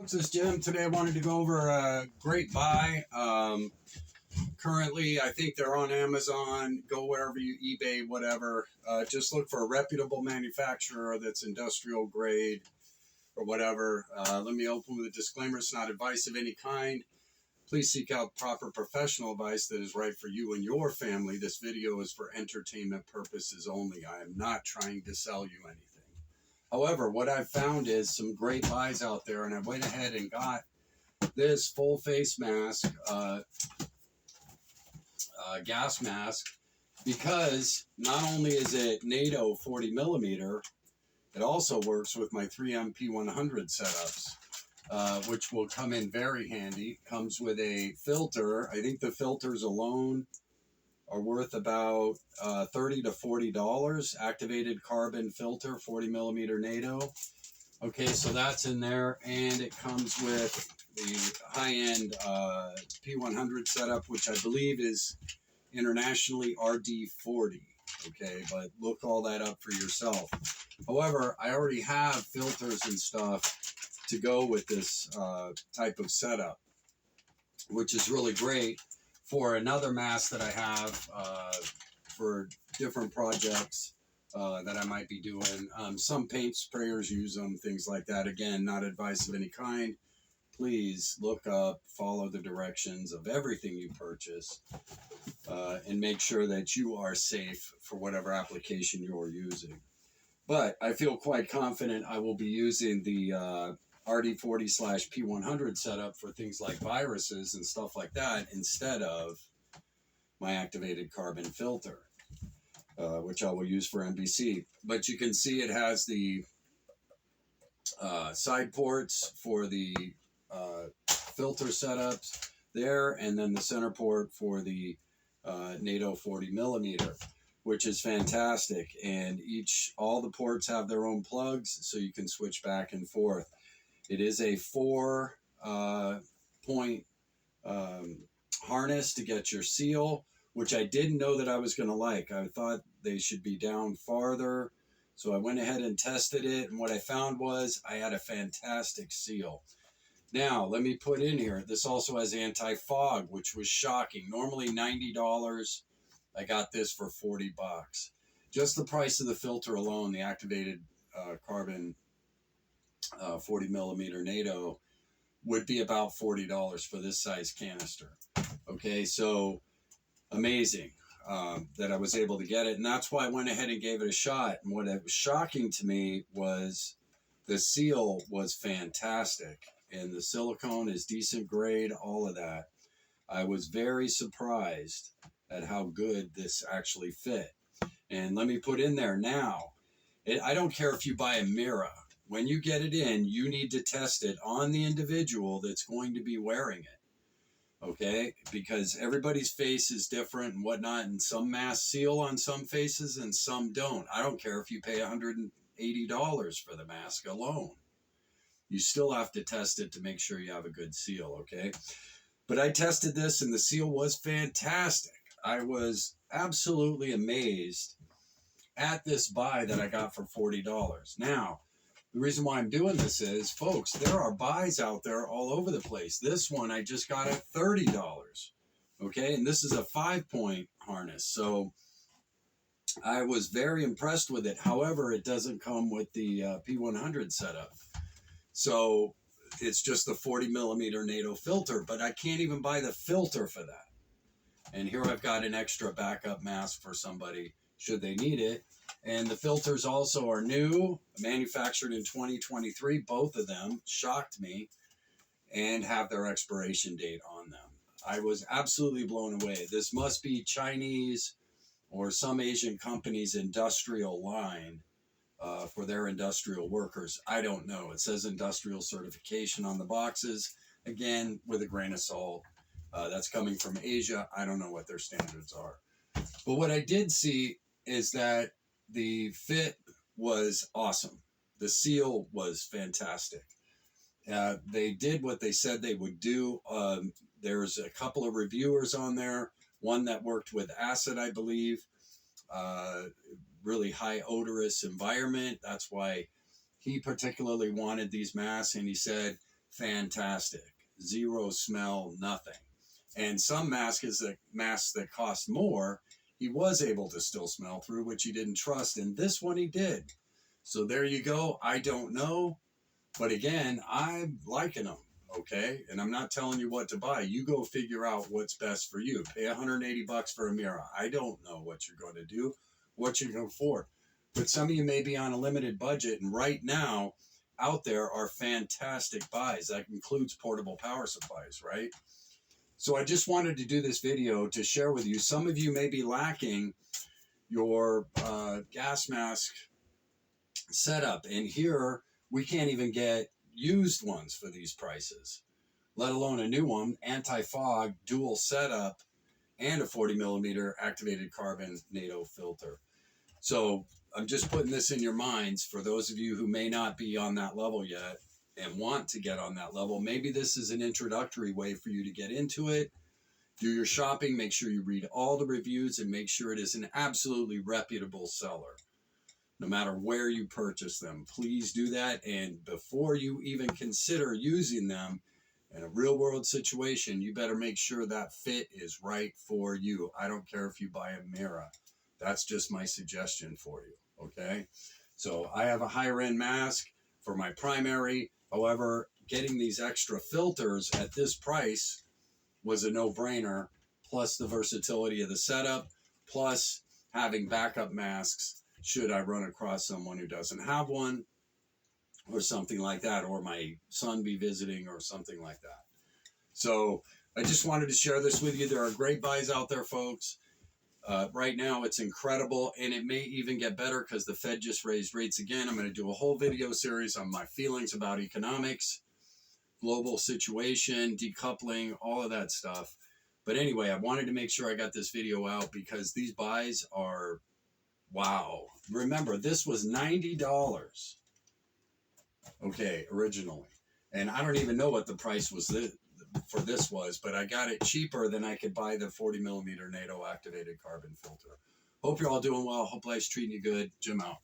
This is Jim. Today I wanted to go over a great buy. Currently, I think they're on Amazon. Go wherever you eBay, whatever. Just look for a reputable manufacturer that's industrial grade or whatever. Let me open with a disclaimer. It's not advice of any kind. Please seek out proper professional advice that is right for you and your family. This video is for entertainment purposes only. I am not trying to sell you anything. However, what I've found is some great buys out there, and I went ahead and got this full face mask, gas mask, because not only is it NATO 40 millimeter, it also works with my 3M P100 setups, which will come in very handy. Comes with a filter. I think the filters alone are worth about $30 to $40. Activated carbon filter, 40 millimeter NATO. Okay, so that's in there, and it comes with the high-end P100 setup, which I believe is internationally RD40. Okay, but look all that up for yourself. However, I already have filters and stuff to go with this type of setup, which is really great for another mask that I have for different projects that I might be doing. Some paint sprayers use them, things like that. Again, not advice of any kind. Please look up, follow the directions of everything you purchase, and make sure that you are safe for whatever application you're using. But I feel quite confident I will be using the RD40/P100 setup for things like viruses and stuff like that instead of my activated carbon filter, which I will use for NBC. But you can see it has the side ports for the filter setups there, and then the center port for the NATO 40 millimeter, which is fantastic. And all the ports have their own plugs, so you can switch back and forth. It is a 4-point harness to get your seal, which I didn't know that I was going to like. I thought they should be down farther. So I went ahead and tested it, and what I found was I had a fantastic seal. Now, let me put in here, this also has anti-fog, which was shocking. Normally $90. I got this for $40. Just the price of the filter alone, the activated carbon 40 millimeter NATO, would be about $40 for this size canister. Okay, so amazing that I was able to get it, and that's why I went ahead and gave it a shot. And what was shocking to me was the seal was fantastic, and the silicone is decent grade, all of that. I was very surprised at how good this actually fit. And let me put in there now, I don't care if you buy a Mira. When you get it in, you need to test it on the individual that's going to be wearing it. Okay? Because everybody's face is different and whatnot, and some masks seal on some faces and some don't. I don't care if you pay $180 for the mask alone. You still have to test it to make sure you have a good seal, okay? But I tested this, and the seal was fantastic. I was absolutely amazed at this buy that I got for $40. Now, the reason why I'm doing this is, folks, there are buys out there all over the place. This one I just got at $30, okay? And this is a 5-point harness. So I was very impressed with it. However, it doesn't come with the P100 setup. So it's just the 40 millimeter NATO filter, but I can't even buy the filter for that. And here I've got an extra backup mask for somebody should they need it. And the filters also are new, manufactured in 2023. Both of them shocked me, and have their expiration date on them. I was absolutely blown away. This must be Chinese or some Asian company's industrial line for their industrial workers. I don't know. It says industrial certification on the boxes. Again, with a grain of salt. That's coming from Asia. I don't know what their standards are. But what I did see is that the fit was awesome. The seal was fantastic. They did what they said they would do. There's a couple of reviewers on there. One that worked with acid, I believe. Really high odorous environment. That's why he particularly wanted these masks. And he said fantastic. Zero smell, nothing. And some masks that cost more, he was able to still smell through, which he didn't trust. And this one he did. So there you go. I don't know. But again, I'm liking them. Okay. And I'm not telling you what to buy. You go figure out what's best for you. Pay $180 for a Mira. I don't know what you're going to do, what you can afford. But some of you may be on a limited budget. And right now, out there are fantastic buys. That includes portable power supplies, right? So I just wanted to do this video to share with you. Some of you may be lacking your gas mask setup. And here, we can't even get used ones for these prices, let alone a new one, anti-fog, dual setup, and a 40 millimeter activated carbon NATO filter. So I'm just putting this in your minds for those of you who may not be on that level yet and want to get on that level. Maybe this is an introductory way for you to get into it. Do your shopping, make sure you read all the reviews, and make sure it is an absolutely reputable seller. No matter where you purchase them, please do that. And before you even consider using them in a real world situation, you better make sure that fit is right for you. I don't care if you buy a Mira. That's just my suggestion for you. Okay. So I have a higher end mask for my primary. However, getting these extra filters at this price was a no-brainer, plus the versatility of the setup, plus having backup masks should I run across someone who doesn't have one or something like that, or my son be visiting or something like that. So I just wanted to share this with you. There are great buys out there, folks. Right now, it's incredible, and it may even get better because the Fed just raised rates again. I'm going to do a whole video series on my feelings about economics, global situation, decoupling, all of that stuff. But anyway, I wanted to make sure I got this video out because these buys are, wow. Remember, this was $90, okay, originally. And I don't even know what the price was for this was, but I got it cheaper than I could buy the 40 millimeter NATO activated carbon filter. Hope you're all doing well. Hope life's treating you good. Jim out.